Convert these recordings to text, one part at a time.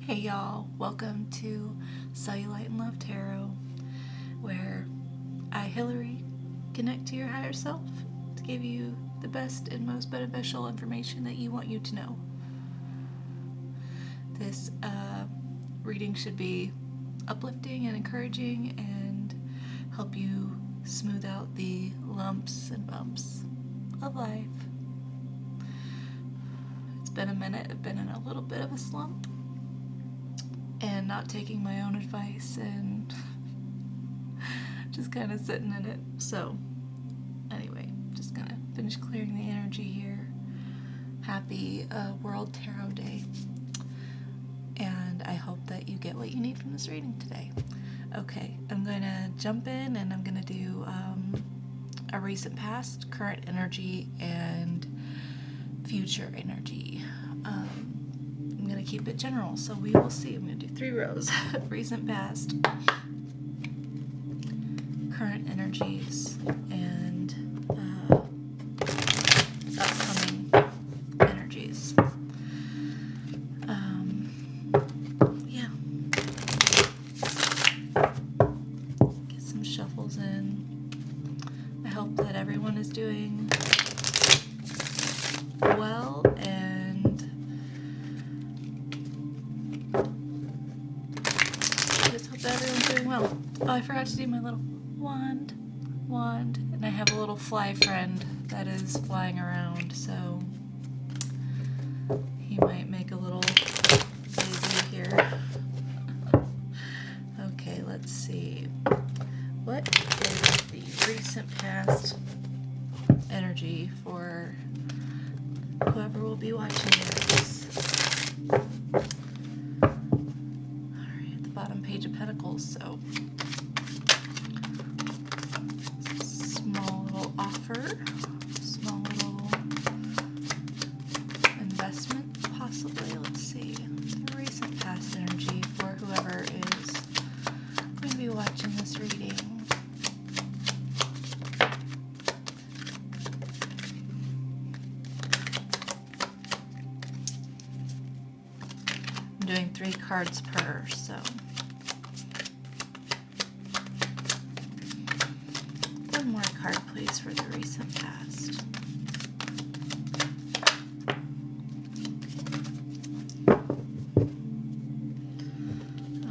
Hey y'all, welcome to Cellulite and Love Tarot, where I, Hillary, connect to your higher self to give you the best and most beneficial information that you want you to know. This reading should be uplifting and encouraging and help you smooth out the lumps and bumps of life. It's been a minute, I've been in a little bit of a slump and not taking my own advice and just kind of sitting in it. So anyway, just gonna finish clearing the energy here. Happy World Tarot Day, and I hope that you get what you need from this reading today. Okay, I'm gonna jump in and I'm gonna do a recent past, current energy, and future energy. I'm going to keep it general, so we will see. I'm going to do 3 rows. Recent past, current energies, and upcoming energies. Yeah. Get some shuffles in. I hope that everyone is doing well, and I just hope that everyone's doing well. Oh, I forgot to do my little wand, and I have a little fly friend that is flying around, so he might make a little debut here. Okay, let's see. What is the recent past energy for whoever will be watching this? Alright, at the bottom page of Pentacles, so small little offer, small little investment, possibly. Let's see. The recent past energy for whoever is going to be watching this reading. I'm doing 3 cards per, so one more card, please, for the recent past.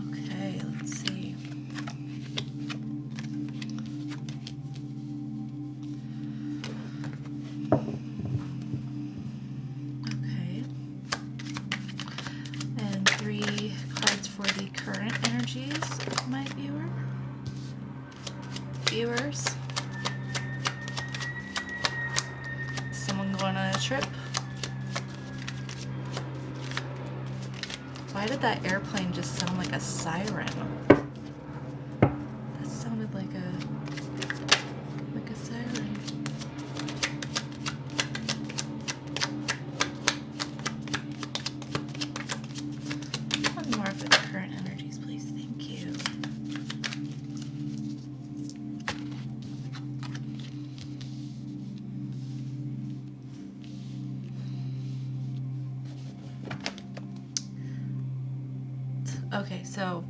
Okay, let's see. Okay. And 3 cards for the current energies of my viewers. Someone going on a trip? Why did that airplane just sound like a siren? That sounded like a siren. One more for the current energies, please. Thank you. Okay, so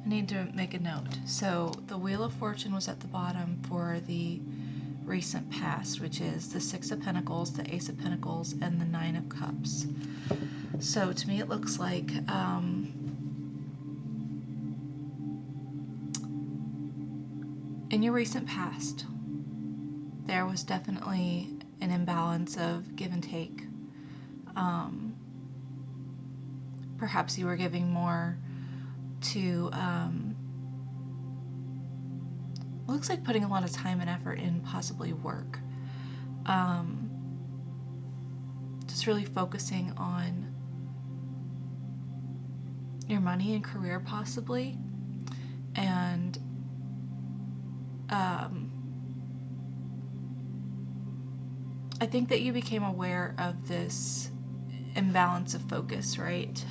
I need to make a note. So the Wheel of Fortune was at the bottom for the recent past, which is the 6 of Pentacles, the Ace of Pentacles, and the 9 of Cups. So to me it looks like in your recent past there was definitely an imbalance of give and take. Perhaps you were giving more to looks like putting a lot of time and effort in possibly work. Just really focusing on your money and career possibly, and I think that you became aware of this imbalance of focus, right?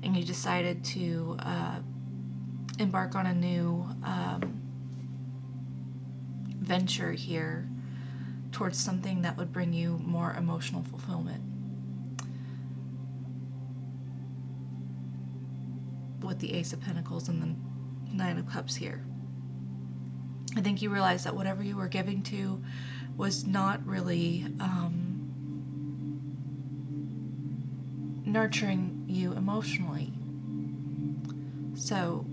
And you decided to embark on a new venture here towards something that would bring you more emotional fulfillment. With the Ace of Pentacles and the Nine of Cups here. I think you realize that whatever you were giving to was not really nurturing you emotionally. So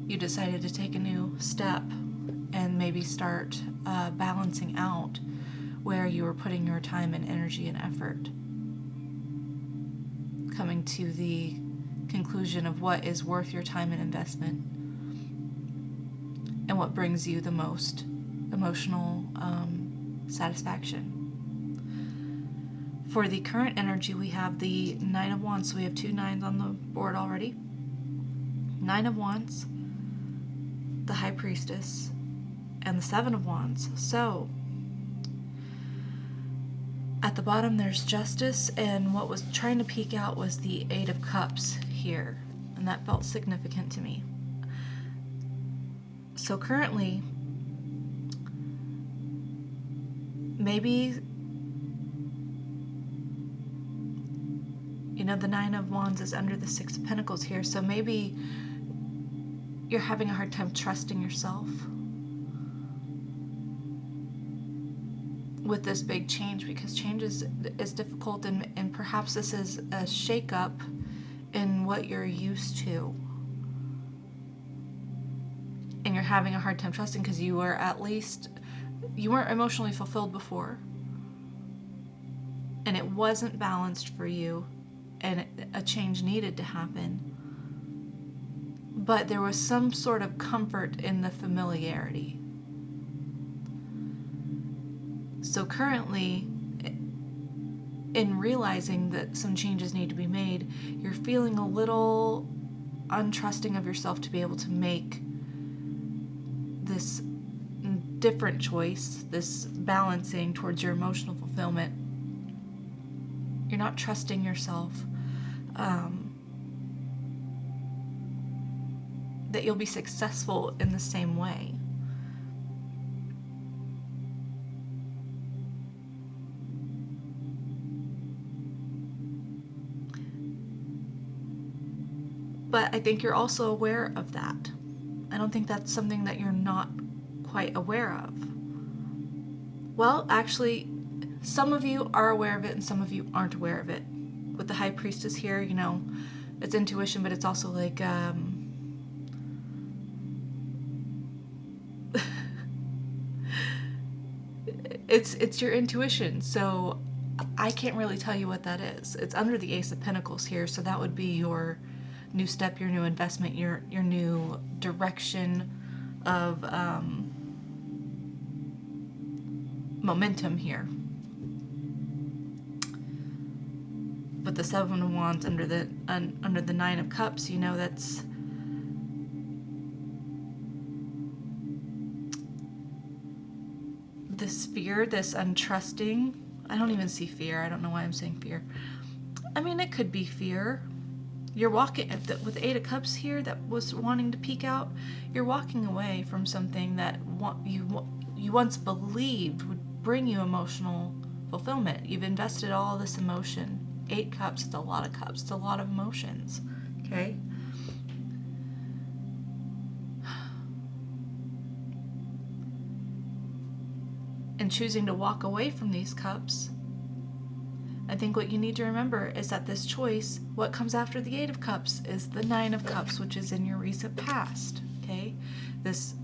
you decided to take a new step and maybe start balancing out where you were putting your time and energy and effort, coming to the conclusion of what is worth your time and investment and what brings you the most emotional satisfaction. For the current energy, we have the Nine of Wands, so we have 2 9s on the board already. 9 of Wands, the High Priestess, and the 7 of Wands. So at the bottom there's Justice, and what was trying to peek out was the 8 of Cups here, and that felt significant to me. So currently, maybe, you know, the 9 of Wands is under the 6 of Pentacles here, so maybe you're having a hard time trusting yourself with this big change, because change is difficult, and perhaps this is a shake-up in what you're used to. And you're having a hard time trusting because you weren't emotionally fulfilled before. And it wasn't balanced for you, and a change needed to happen. But there was some sort of comfort in the familiarity. So currently, in realizing that some changes need to be made, you're feeling a little untrusting of yourself to be able to make this different choice, this balancing towards your emotional fulfillment. You're not trusting yourself that you'll be successful in the same way. But I think you're also aware of that. I don't think that's something that you're not quite aware of. Well, actually, some of you are aware of it and some of you aren't aware of it. With the High Priestess here, you know, it's intuition, but it's also like, it's your intuition. So I can't really tell you what that is. It's under the Ace of Pentacles here, so that would be your new step, your new investment, your new direction of momentum here. But the 7 of Wands under the 9 of Cups, you know, that's this fear, this untrusting. I don't even see fear. I don't know why I'm saying fear. I mean, it could be fear. You're walking with the 8 of Cups here that was wanting to peek out. You're walking away from something that you once believed would bring you emotional fulfillment. You've invested all this emotion. 8 Cups, it's a lot of cups. It's a lot of emotions. Okay? And choosing to walk away from these cups, I think what you need to remember is that this choice, what comes after the 8 of Cups, is the 9 of Cups, which is in your recent past. Okay? This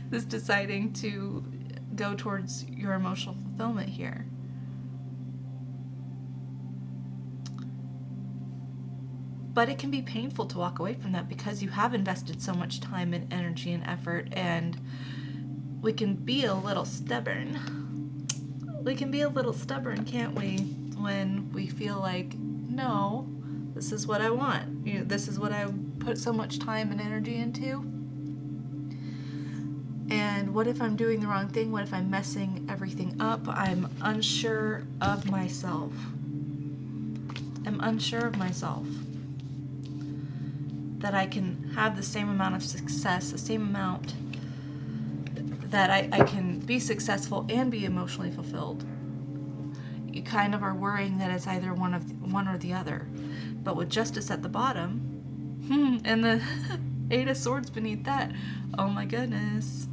this deciding to go towards your emotional fulfillment here. But it can be painful to walk away from that because you have invested so much time and energy and effort, and we can be a little stubborn. We can be a little stubborn, can't we? When we feel like, no, this is what I want. You know, this is what I put so much time and energy into. And what if I'm doing the wrong thing? What if I'm messing everything up? I'm unsure of myself. I'm unsure of myself. that I can have the same amount of success, the same amount that I can be successful and be emotionally fulfilled. You kind of are worrying that it's either one or the other. But with Justice at the bottom, and the Eight of Swords beneath that, oh my goodness.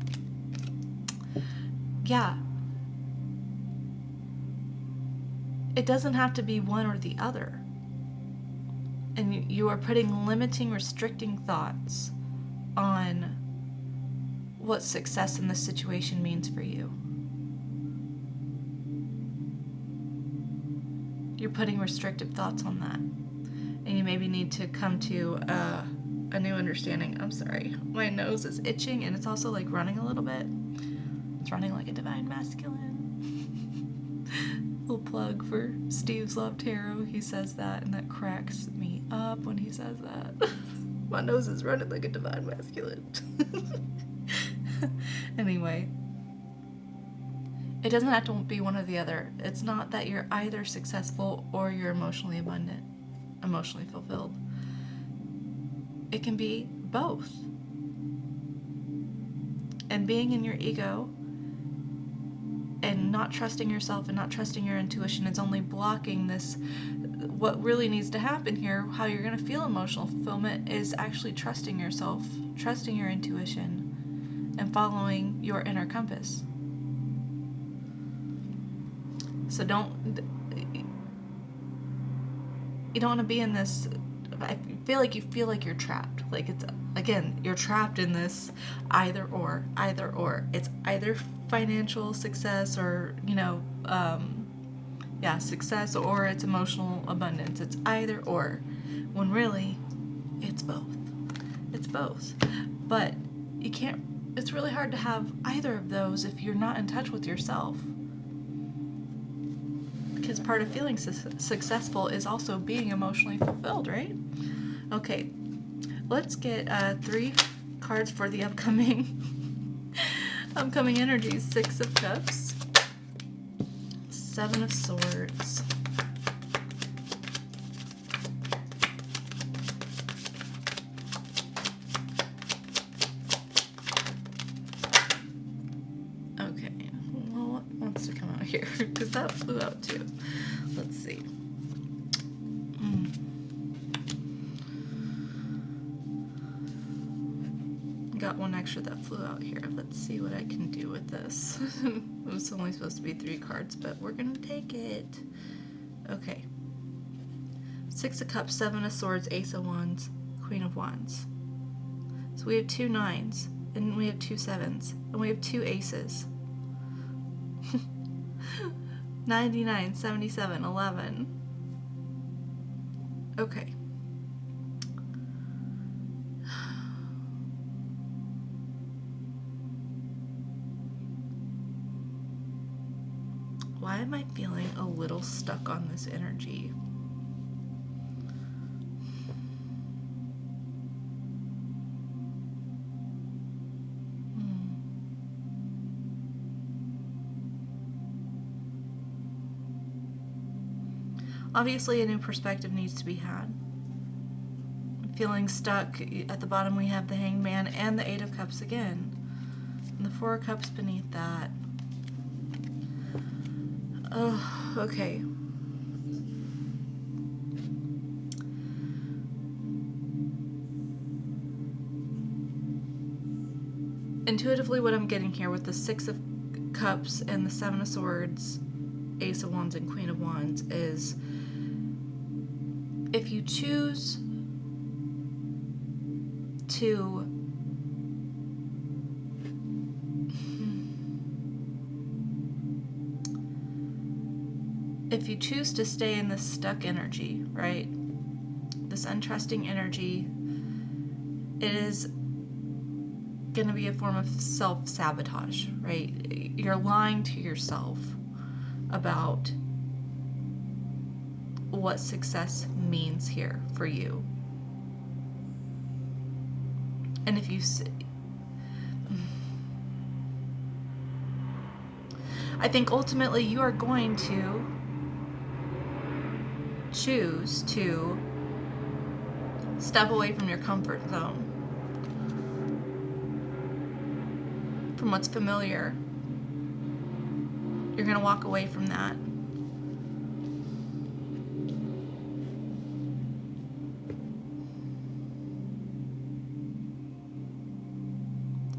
Yeah. It doesn't have to be one or the other. And you are putting limiting, restricting thoughts on what success in this situation means for you. You're putting restrictive thoughts on that. And you maybe need to come to a new understanding. I'm sorry. My nose is itching and it's also like running a little bit. It's running like a divine masculine. Little plug for Steve's Love Tarot. He says that and that cracks me up when he says that. My nose is running like a divine masculine. Anyway, it doesn't have to be one or the other. It's not that you're either successful or you're emotionally abundant, emotionally fulfilled. It can be both. And being in your ego and not trusting yourself and not trusting your intuition is only blocking this. What really needs to happen here, how you're going to feel emotional fulfillment, is actually trusting yourself, trusting your intuition, and following your inner compass. So you don't want to be in this. I feel like you're trapped. Like it's, again, you're trapped in this either or. It's either financial success or, success, or it's emotional abundance. It's either or, when really it's both. It's both. But you can't, it's really hard to have either of those if you're not in touch with yourself. Because part of feeling successful is also being emotionally fulfilled, right? Okay, let's get 3 cards for the upcoming energies. 6 of Cups, 7 of Swords, okay, well, what wants to come out here? Because that flew out too. Let's see. Got one extra that flew out here. Let's see what I can do with this. It was only supposed to be 3 cards, but we're gonna take it. Okay. 6 of Cups, 7 of Swords, Ace of Wands, Queen of Wands. So we have 2 9s, and we have 2 7s, and we have 2 aces. 99, 77, 11. Okay. Why am I feeling a little stuck on this energy? Obviously, a new perspective needs to be had. I'm feeling stuck. At the bottom, we have the Hanged Man and the 8 of Cups again. And the 4 of Cups beneath that. Oh, okay. Intuitively, what I'm getting here with the 6 of Cups and the 7 of Swords, Ace of Wands, and Queen of Wands is, if you choose to stay in this stuck energy, right? This untrusting energy, it is going to be a form of self-sabotage, right? You're lying to yourself about what success means here for you. And if you I think ultimately you are going to choose to Step away from your comfort zone, from what's familiar. You're going to walk away from that.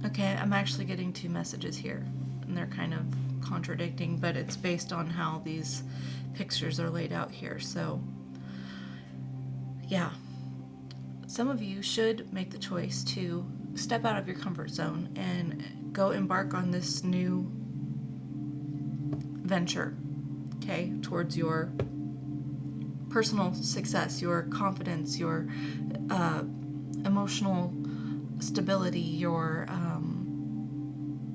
Okay, I'm actually getting two messages here, and they're kind of contradicting, but it's based on how these pictures are laid out here. So, yeah. Some of you should make the choice to step out of your comfort zone and go embark on this new venture, okay, towards your personal success, your confidence, your emotional stability, your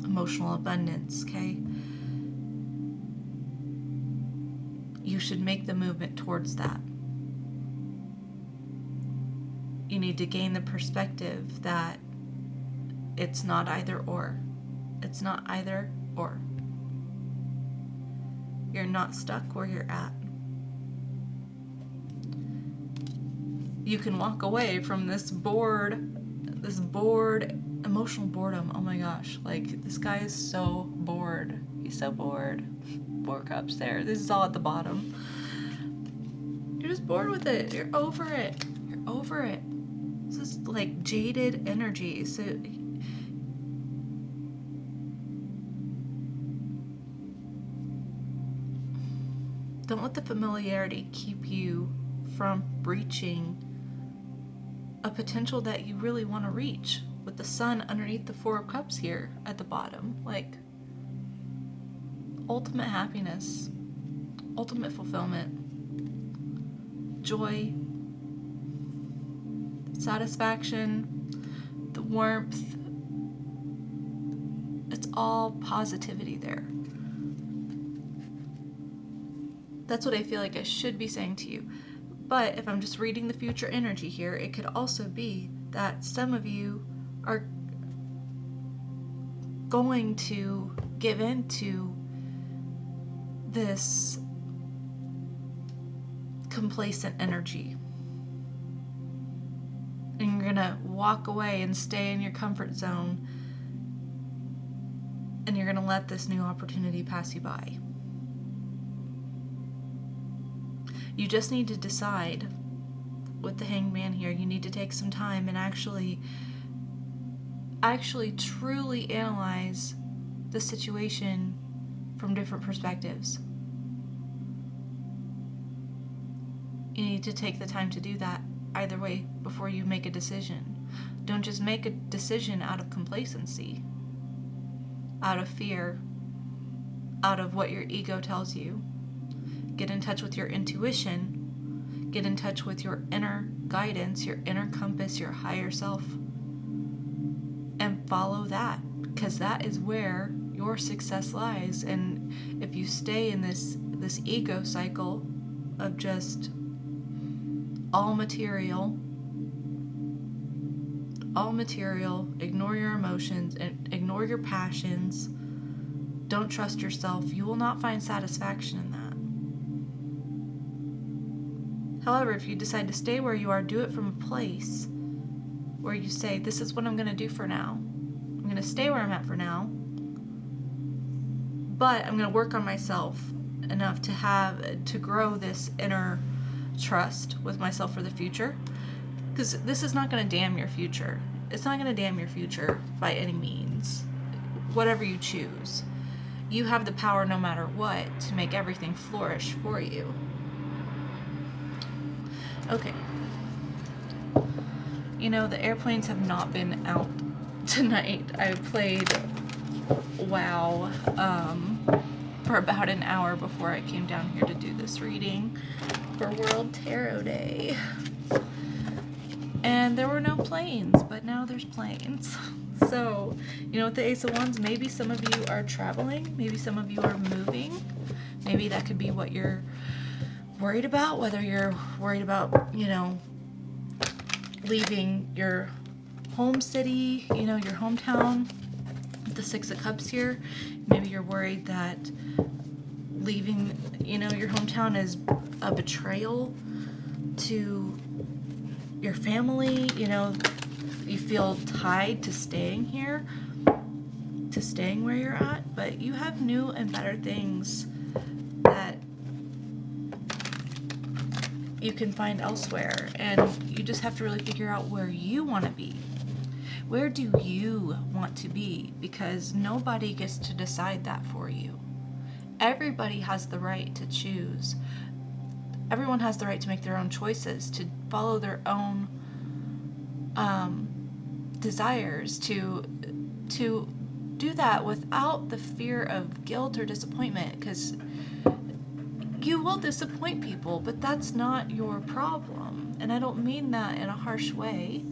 emotional abundance, okay? You should make the movement towards that. You need to gain the perspective that it's not either or. It's not either or. You're not stuck where you're at. You can walk away from this bored, emotional boredom. Oh my gosh, like this guy is so bored. He's so bored. 4 cups there. This is all at the bottom. You're just bored with it. You're over it. You're over it. This is like jaded energy. So don't let the familiarity keep you from reaching a potential that you really want to reach, with the sun underneath the 4 of Cups here at the bottom. Like ultimate happiness, ultimate fulfillment, joy, satisfaction, the warmth. It's all positivity there. That's what I feel like I should be saying to you. But if I'm just reading the future energy here, it could also be that some of you are going to give in to this complacent energy. And you're going to walk away and stay in your comfort zone. And you're going to let this new opportunity pass you by. You just need to decide with the Hanged Man here. You need to take some time and actually truly analyze the situation from different perspectives. You need to take the time to do that either way before you make a decision. Don't just make a decision out of complacency, out of fear, out of what your ego tells you. Get in touch with your intuition. Get in touch with your inner guidance, your inner compass, your higher self. And follow that, because that is where your success lies. And if you stay in this ego cycle of just all material, ignore your emotions, ignore your passions, don't trust yourself, you will not find satisfaction in that. However, if you decide to stay where you are, do it from a place where you say, this is what I'm going to do for now. I'm going to stay where I'm at for now, but I'm going to work on myself enough to grow this inner trust with myself for the future. Because this is not going to damn your future. It's not going to damn your future by any means. Whatever you choose. You have the power no matter what to make everything flourish for you. Okay. You know, the airplanes have not been out tonight. I played WoW for about an hour before I came down here to do this reading for World Tarot Day. And there were no planes, but now there's planes. So, you know, with the Ace of Wands, maybe some of you are traveling, maybe some of you are moving. Maybe that could be what you're worried about, whether you're worried about, you know, leaving your home city, you know, your hometown, the 6 of Cups here. Maybe you're worried that leaving, you know, your hometown is a betrayal to your family, you know, you feel tied to staying here, to staying where you're at, but you have new and better things that you can find elsewhere, and you just have to really figure out where you want to be. Where do you want to be? Because nobody gets to decide that for you. Everybody has the right to choose. Everyone has the right to make their own choices, to follow their own desires, to do that without the fear of guilt or disappointment, because you will disappoint people, but that's not your problem. And I don't mean that in a harsh way.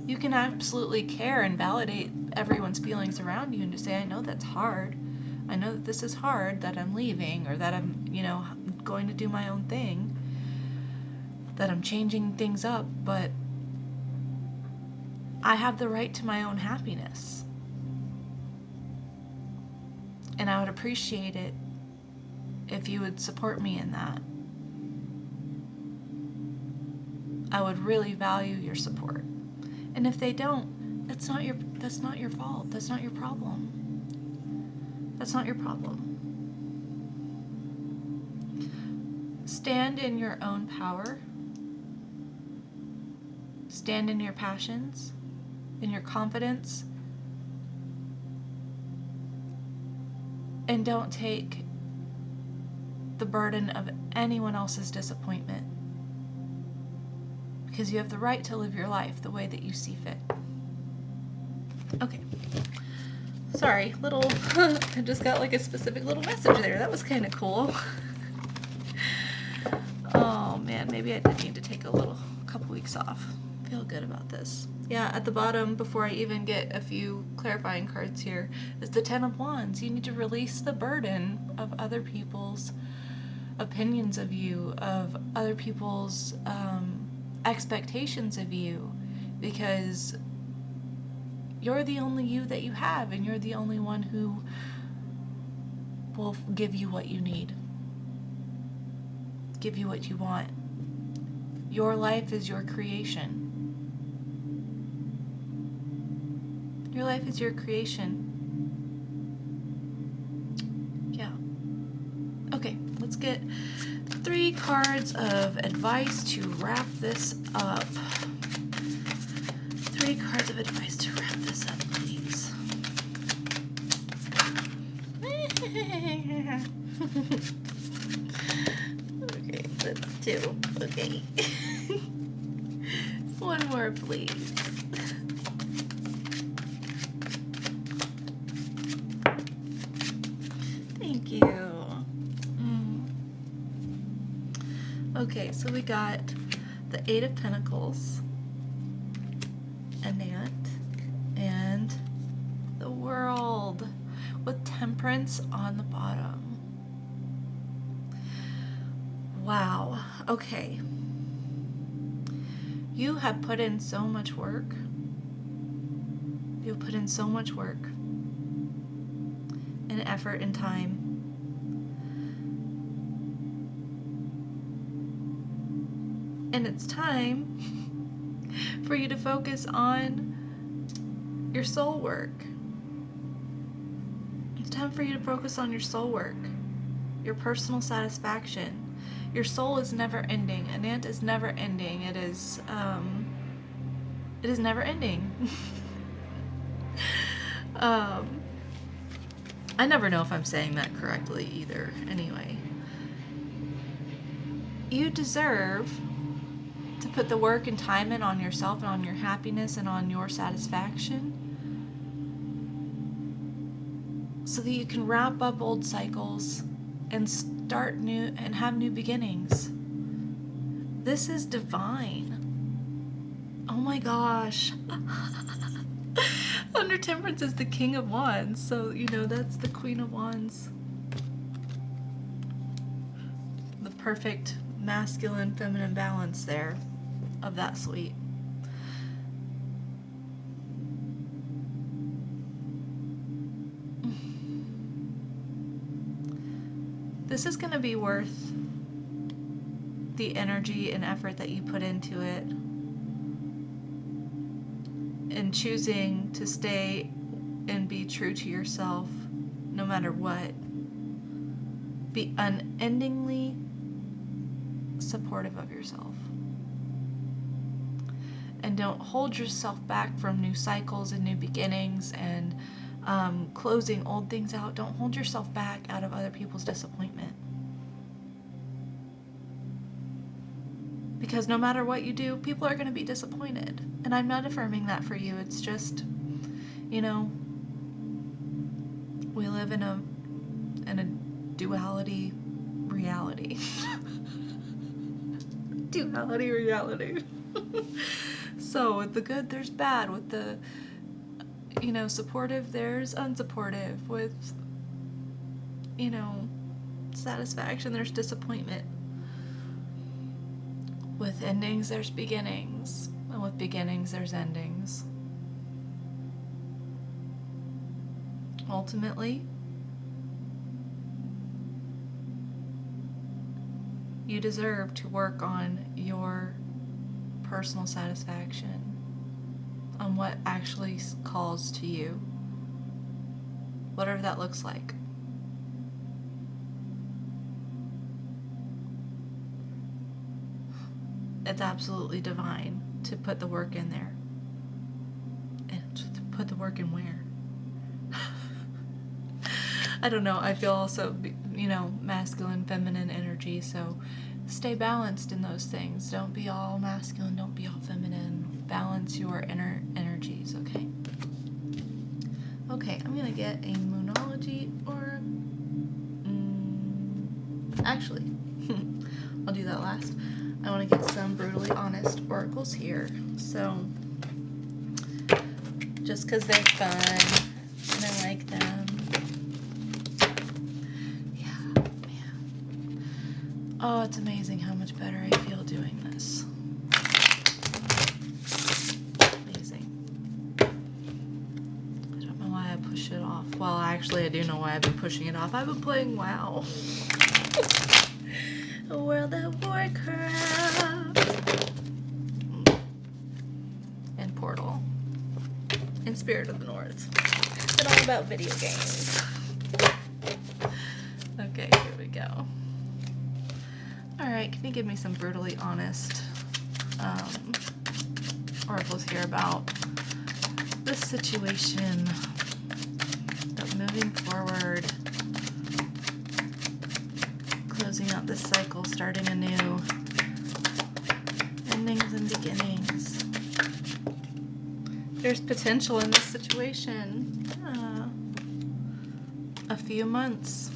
You can absolutely care and validate everyone's feelings around you and just say, I know that's hard. I know that this is hard, that I'm leaving, or that I'm, you know, going to do my own thing, that I'm changing things up, but I have the right to my own happiness. And I would appreciate it if you would support me in that. I would really value your support. And if they don't, that's not your fault. That's not your problem. That's not your problem. Stand in your own power. Stand in your passions, in your confidence. And don't take the burden of anyone else's disappointment, because you have the right to live your life the way that you see fit. Okay. Sorry, I just got like a specific little message there. That was kind of cool. Oh man, maybe I did need to take a couple weeks off. Feel good about this. Yeah, at the bottom, before I even get a few clarifying cards here, is the Ten of Wands. You need to release the burden of other people's opinions of you, of other people's expectations of you, because you're the only you that you have, and you're the only one who will give you what you need, give you what you want. Your life is your creation. Your life is your creation. Yeah. Okay, let's get 3 cards of advice to wrap this up. 3 cards of advice to wrap this up, please. Okay, that's 2. Okay. 1 more, please. Thank you. Okay, so we got the 8 of Pentacles, a Gnat, and the World with Temperance on the bottom. Wow. Okay. You have put in so much work. You've put in so much work and effort and time. And it's time for you to focus on your soul work. It's time for you to focus on your soul work, your personal satisfaction. Your soul is never ending. An ant is never ending. It is never ending. I never know if I'm saying that correctly either. Anyway, you deserve to put the work and time in on yourself and on your happiness and on your satisfaction, so that you can wrap up old cycles and start new and have new beginnings. This is divine. Oh my gosh. Under Temperance is the King of Wands, so you know that's the Queen of Wands. The perfect masculine feminine balance there of that suite. This is going to be worth the energy and effort that you put into it. and choosing to stay and be true to yourself no matter what. Be unendingly supportive of yourself. And don't hold yourself back from new cycles and new beginnings and closing old things out. Don't hold yourself back out of other people's disappointment. Because no matter what you do, people are going to be disappointed. And I'm not affirming that for you. It's just, you know, we live in a duality reality. Duality reality. So with the good, there's bad. With the, you know, supportive, there's unsupportive. With, you know, satisfaction, there's disappointment. With endings, there's beginnings. And with beginnings, there's endings. Ultimately, you deserve to work on your personal satisfaction, on what actually calls to you, whatever that looks like. It's absolutely divine to put the work in there. And to put the work in where? I don't know. I feel also, you know, masculine, feminine energy, so stay balanced in those things. Don't be all masculine, don't be all feminine. Balance your inner energies, okay? Okay, I'm gonna get a moonology or actually, I'll do that last. I want to get some brutally honest oracles here. So, just because they're fun and I like them. Yeah, man. Oh, it's amazing how much better I feel doing this. Amazing. I don't know why I push it off. Well, actually, I do know why I've been pushing it off. I've been playing WoW. World of Warcraft and Portal and Spirit of the North. It's all about video games. Okay, here we go. Alright, can you give me some brutally honest oracles here about this situation, about moving forward, closing out this cycle, starting anew, endings and beginnings. There's potential in this situation. A few months.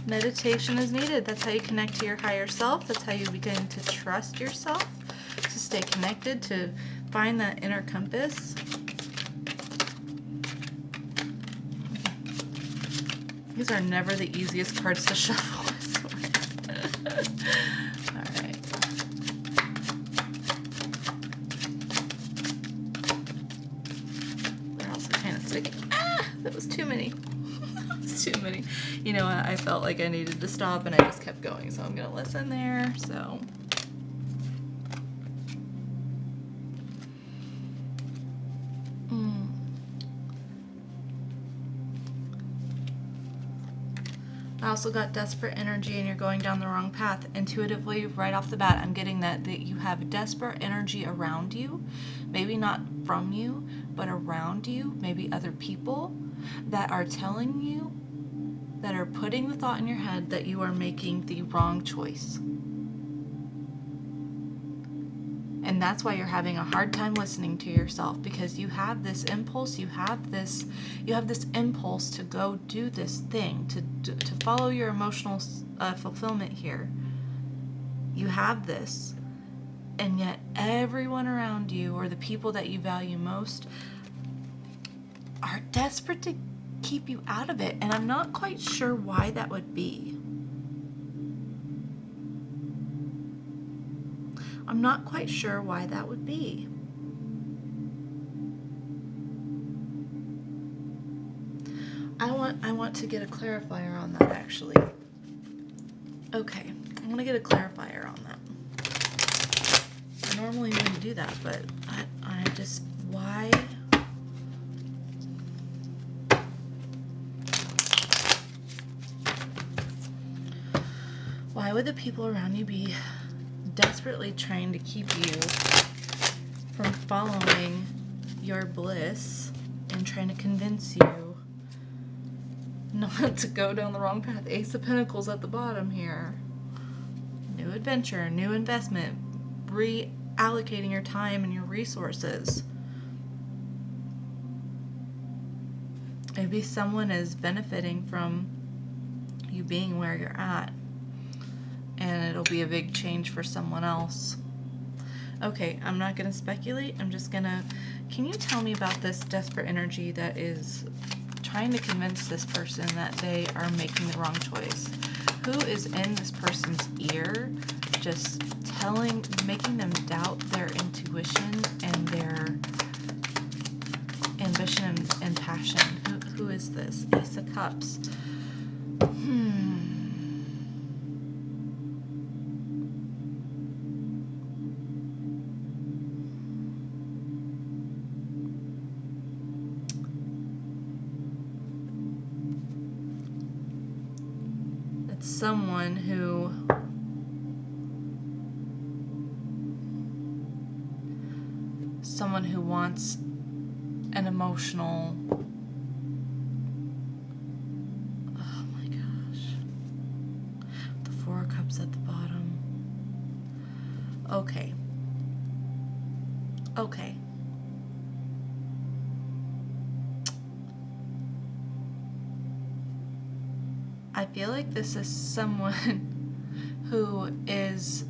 Meditation is needed. That's how you connect to your higher self. That's how you begin to trust yourself, to stay connected, to find that inner compass. These are never the easiest cards to shuffle. Alright. They're also kind of sticky. Ah! That was too many. That was too many. You know, I felt like I needed to stop and I just kept going, so I'm going to listen there. So... I also got desperate energy and you're going down the wrong path. Intuitively, right off the bat, I'm getting that you have desperate energy around you. Maybe not from you, but around you. Maybe other people that are telling you, that are putting the thought in your head that you are making the wrong choice. And that's why you're having a hard time listening to yourself, because you have this impulse, you have this impulse to go do this thing, to follow your emotional fulfillment here. You have this, and yet everyone around you, or the people that you value most, are desperate to keep you out of it, and I'm not quite sure why that would be. I'm not quite sure why that would be. I want to get a clarifier on that, actually. Okay, I want to get a clarifier on that. I normally wouldn't do that, but I just, why? Why would the people around you be desperately trying to keep you from following your bliss and trying to convince you not to go down the wrong path? Ace of Pentacles at the bottom here. New adventure, new investment, reallocating your time and your resources. Maybe someone is benefiting from you being where you're at, and it'll be a big change for someone else. Okay, I'm not going to speculate. I'm just going to... Can you tell me about this desperate energy that is trying to convince this person that they are making the wrong choice? Who is in this person's ear just making them doubt their intuition and their ambition and passion? Who is this? Ace of Cups. It's someone who wants an emotional, oh my gosh, the Four of Cups at the bottom. Okay. I feel like this is someone who is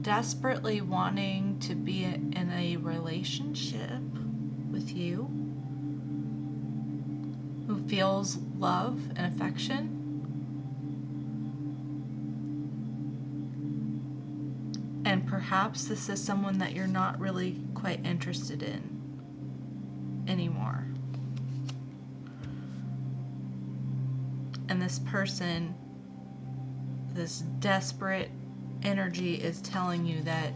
desperately wanting to be in a relationship with you, who feels love and affection, and perhaps this is someone that you're not really quite interested in anymore. And this person, this desperate energy is telling you that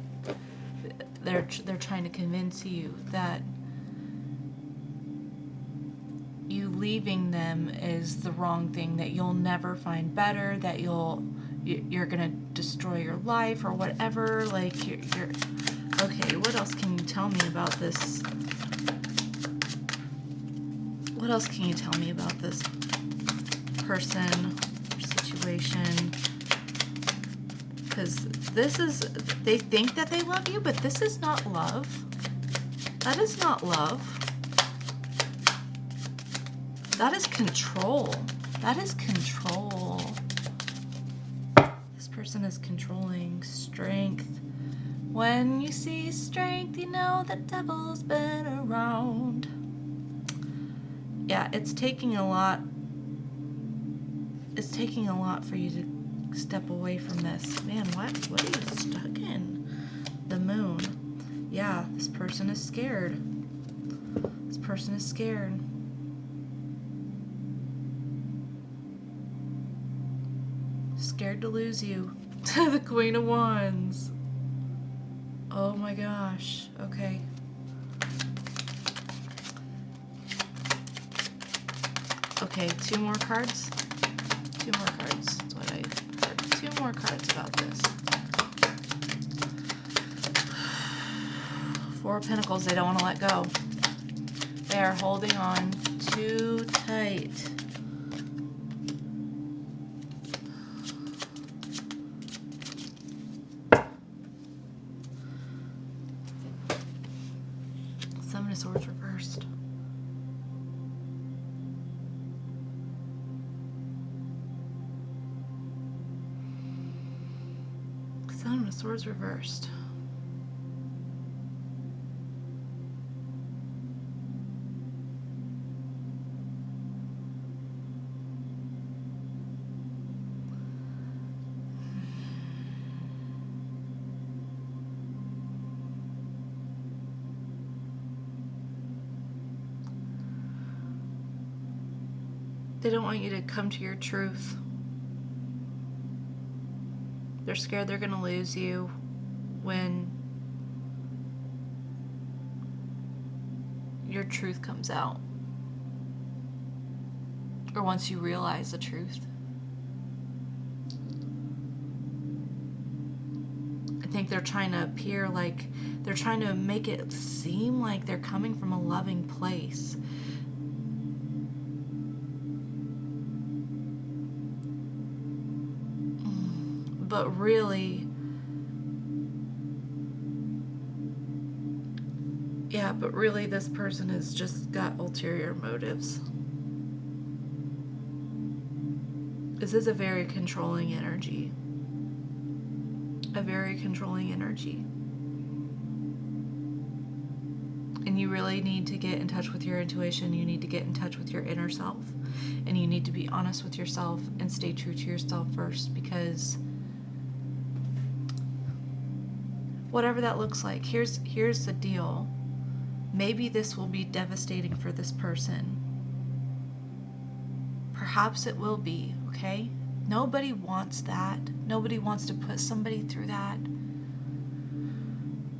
they're trying to convince you that you leaving them is the wrong thing, that you'll never find better, that you're gonna destroy your life or whatever. Like you're okay. What else can you tell me about this? What else can you tell me about this person or situation? Because this is, they think that they love you, but this is not love. That is not love. That is control. That is control. This person is controlling. Strength. When you see strength, you know the devil's been around. Yeah, it's taking a lot. It's taking a lot for you to step away from this. Man, what are you stuck in? The Moon. Yeah, this person is scared. This person is scared. Scared to lose you. The Queen of Wands. Oh my gosh. Okay. Okay, two more cards. Two more cards. That's what I heard. Two more cards about this. Four of Pentacles. They don't want to let go. They are holding on too tight. Seven of Swords reversed. Seven of Swords reversed. They don't want you to come to your truth. They're scared they're going to lose you when your truth comes out. Or once you realize the truth. I think they're trying to appear like, they're trying to make it seem like they're coming from a loving place. But really, this person has just got ulterior motives. This is a very controlling energy. A very controlling energy. And you really need to get in touch with your intuition. You need to get in touch with your inner self. And you need to be honest with yourself and stay true to yourself first, because whatever that looks like, here's the deal. Maybe this will be devastating for this person. Perhaps it will be, okay? Nobody wants that. Nobody wants to put somebody through that.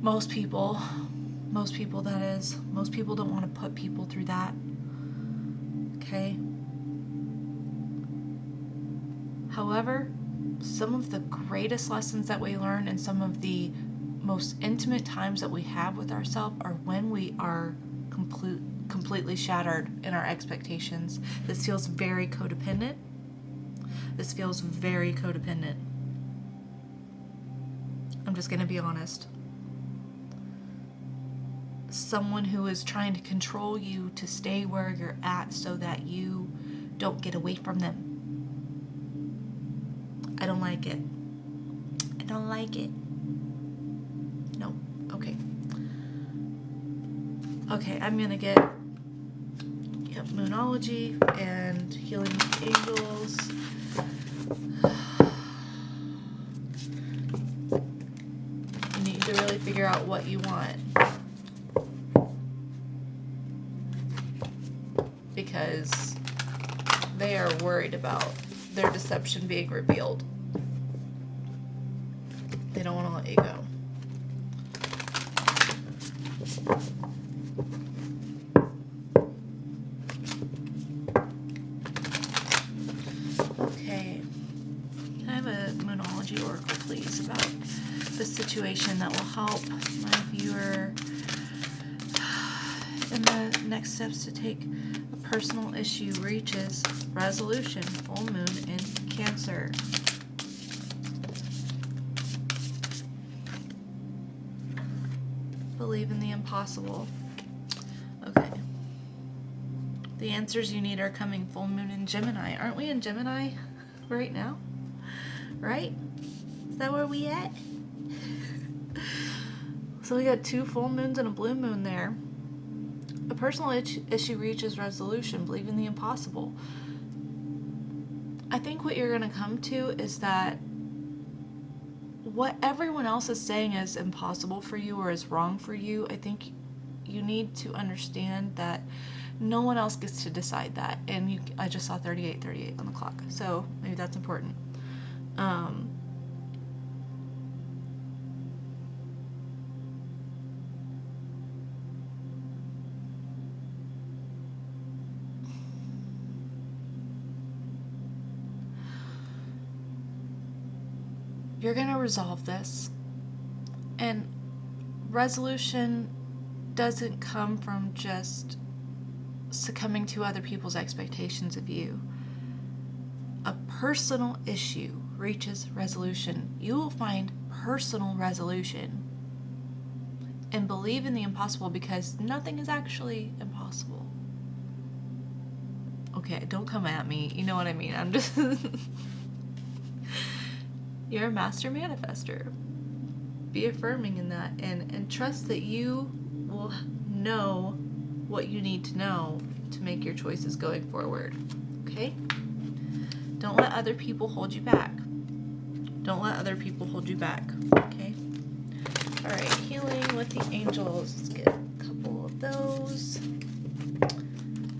Most people that is. Most people don't want to put people through that. Okay? However, some of the greatest lessons that we learn and some of the most intimate times that we have with ourselves are when we are completely shattered in our expectations. This feels very codependent. This feels very codependent. I'm just going to be honest. Someone who is trying to control you to stay where you're at so that you don't get away from them. I don't like it. I don't like it. No. Okay. Okay, I'm going to get Moonology and Healing with Angels. You need to really figure out what you want. Because they are worried about their deception being revealed. They don't want to let you go. Okay. Can I have a Moonology Oracle, please, about the situation that will help my viewer in the next steps to take a personal issue reaches resolution, full moon in Cancer. Believe in the impossible. Okay. The answers you need are coming. Full moon in Gemini. Aren't we in Gemini right now? Right? Is that where we at? So we got 2 full moons and a blue moon there. A personal issue reaches resolution. Believe in the impossible. I think what you're going to come to is that what everyone else is saying is impossible for you or is wrong for you, I think you need to understand that no one else gets to decide that. And I just saw 38:38 on the clock, so maybe that's important. You're going to resolve this. And resolution doesn't come from just succumbing to other people's expectations of you. A personal issue reaches resolution. You will find personal resolution. And believe in the impossible, because nothing is actually impossible. Okay, don't come at me. You know what I mean. I'm just... You're a master manifester. Be affirming in that, and trust that you will know what you need to know to make your choices going forward. Okay? Don't let other people hold you back. Don't let other people hold you back. Okay? Alright, healing with the angels. Let's get a couple of those.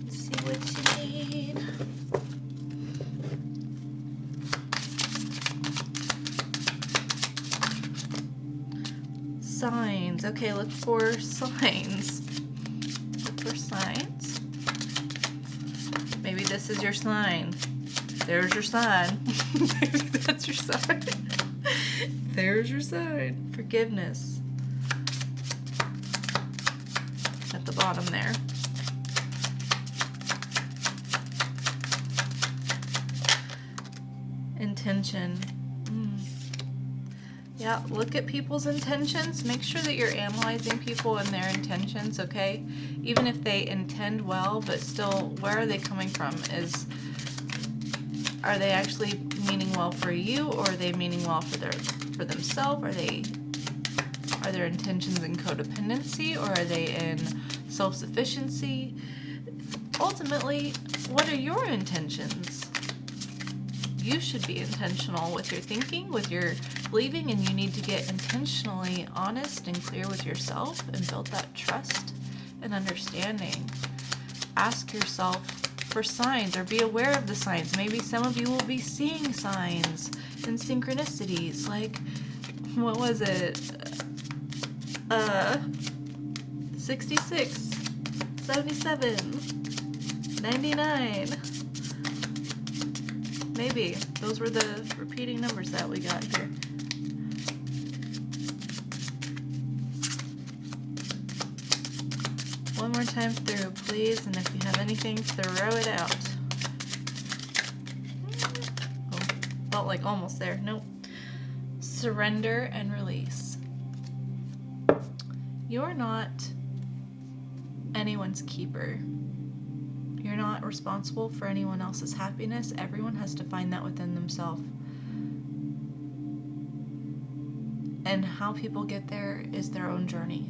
See what you need. signs. Okay, look for signs. Look for signs. Maybe this is your sign. There's your sign. Maybe that's your sign. There's your sign. Forgiveness. At the bottom there. Intention. Yeah, look at people's intentions. Make sure that you're analyzing people and their intentions, okay? Even if they intend well, but still, where are they coming from? Are they actually meaning well for you, or are they meaning well for themselves? Are their intentions in codependency, or are they in self-sufficiency? Ultimately, what are your intentions? You should be intentional with your thinking, with your believing, and you need to get intentionally honest and clear with yourself and build that trust and understanding. Ask yourself for signs, or be aware of the signs. Maybe some of you will be seeing signs and synchronicities, like, what was it? 66, 77, 99. Maybe. Those were the repeating numbers that we got here. One more time through, please, and if you have anything, throw it out. Oh, felt like almost there. Nope. Surrender and release. You're not anyone's keeper. You're not responsible for anyone else's happiness. Everyone has to find that within themselves. And how people get there is their own journey.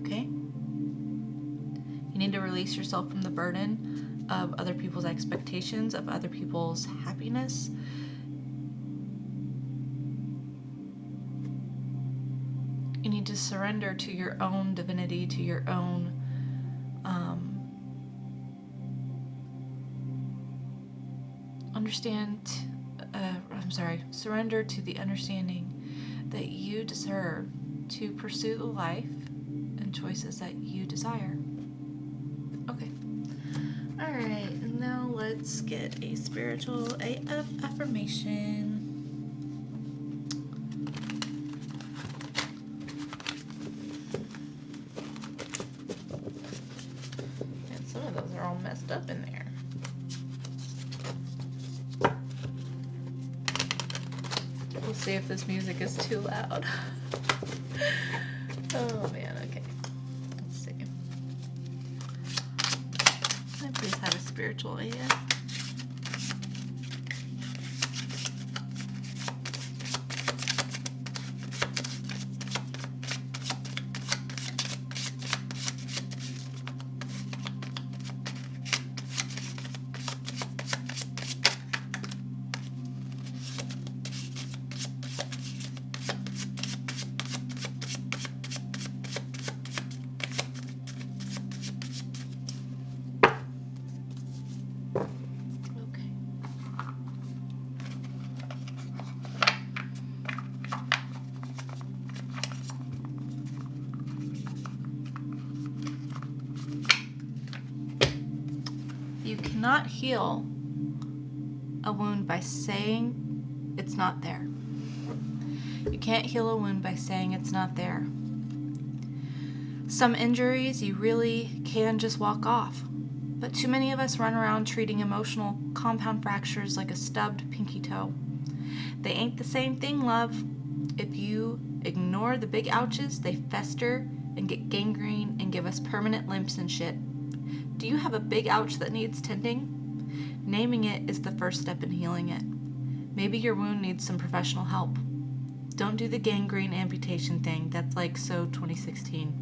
Okay? You need to release yourself from the burden of other people's expectations, of other people's happiness. You need to surrender to your own divinity, to your own surrender to the understanding that you deserve to pursue the life and choices that you desire. Okay. All right, and now let's get a spiritual AF affirmation. And some of those are all messed up in there. We'll see if this music is too loud. Oh man, okay. Let's see. Can I please have a spiritual AF? You cannot heal a wound by saying it's not there. You can't heal a wound by saying it's not there. Some injuries you really can just walk off, but too many of us run around treating emotional compound fractures like a stubbed pinky toe. They ain't the same thing, love. If you ignore the big ouches, they fester and get gangrene and give us permanent limps and shit. Do you have a big ouch that needs tending? Naming it is the first step in healing it. Maybe your wound needs some professional help. Don't do the gangrene amputation thing. That's like so 2016.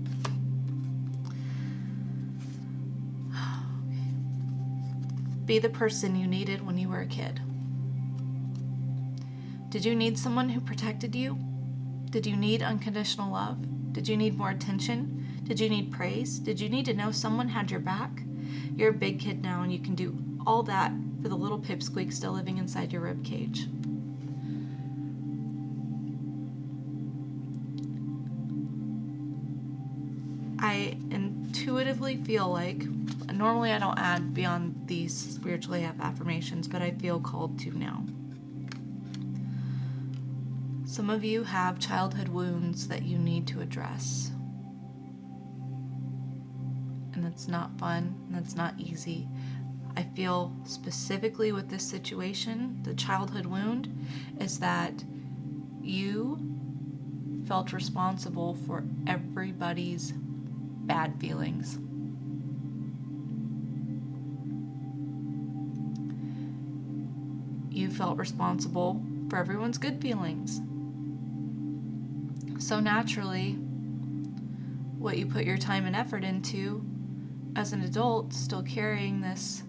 Be the person you needed when you were a kid. Did you need someone who protected you? Did you need unconditional love? Did you need more attention? Did you need praise? Did you need to know someone had your back? You're a big kid now, and you can do all that for the little pipsqueak still living inside your rib cage. feel like, normally I don't add beyond these spiritually affirmations, but I feel called to now. Some of you have childhood wounds that you need to address. And that's not fun, and that's not easy. I feel specifically with this situation, the childhood wound is that you felt responsible for everybody's bad feelings. You felt responsible for everyone's good feelings. So naturally, what you put your time and effort into as an adult, still carrying this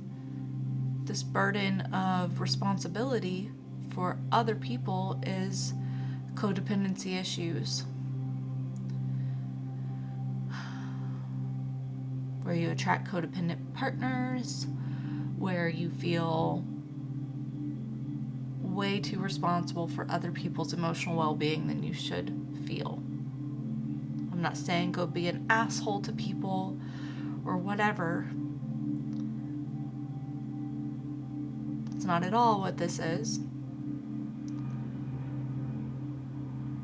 burden of responsibility for other people, is codependency issues. Where you attract codependent partners, where you feel way too responsible for other people's emotional well-being than you should feel. I'm not saying go be an asshole to people or whatever. It's not at all what this is.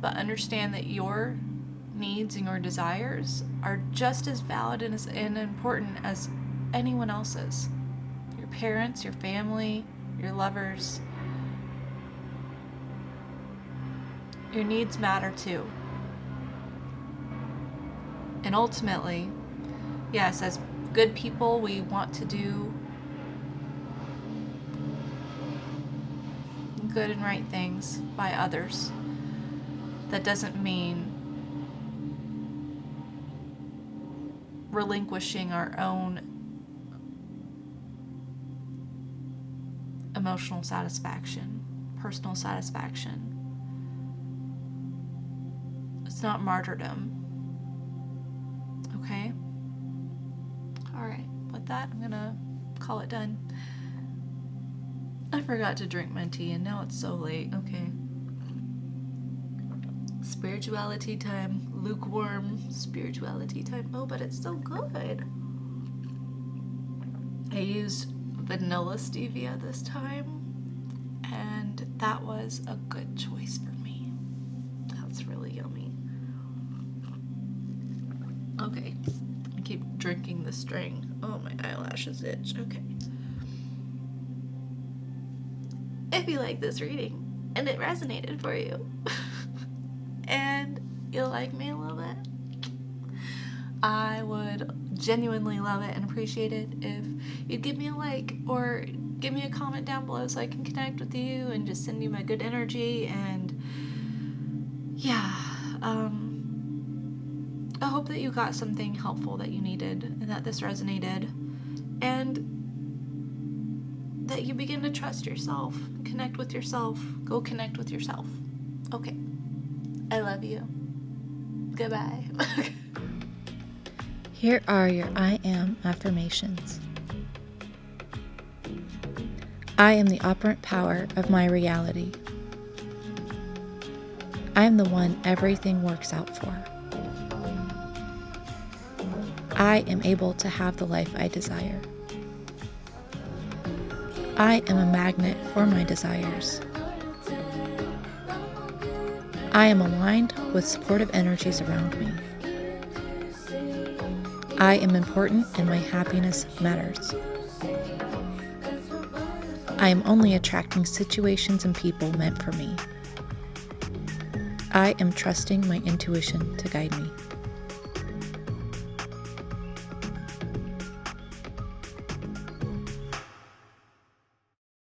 But understand that your needs and your desires are just as valid and important as anyone else's. Your parents, your family, your lovers. Your needs matter too. And ultimately, yes, as good people, we want to do good and right things by others. That doesn't mean relinquishing our own emotional satisfaction, personal satisfaction. It's not martyrdom. Okay? Alright, with that, I'm gonna call it done. I forgot to drink my tea and now it's so late. Okay. Spirituality time. Lukewarm spirituality time. Oh, but it's so good. I used vanilla stevia this time, and that was a good choice for me. That's really yummy. Okay. I keep drinking the string. Oh, my eyelashes itch. Okay. If you like this reading and it resonated for you and you'll like me a little bit, I would genuinely love it and appreciate it if you'd give me a like or give me a comment down below so I can connect with you and just send you my good energy. And yeah, I hope that you got something helpful that you needed and that this resonated, and that you begin to trust yourself, connect with yourself, go connect with yourself. Okay, I love you. Goodbye. Here are your I Am Affirmations. I am the operant power of my reality. I am the one everything works out for. I am able to have the life I desire. I am a magnet for my desires. I am aligned with supportive energies around me. I am important and my happiness matters. I am only attracting situations and people meant for me. I am trusting my intuition to guide me.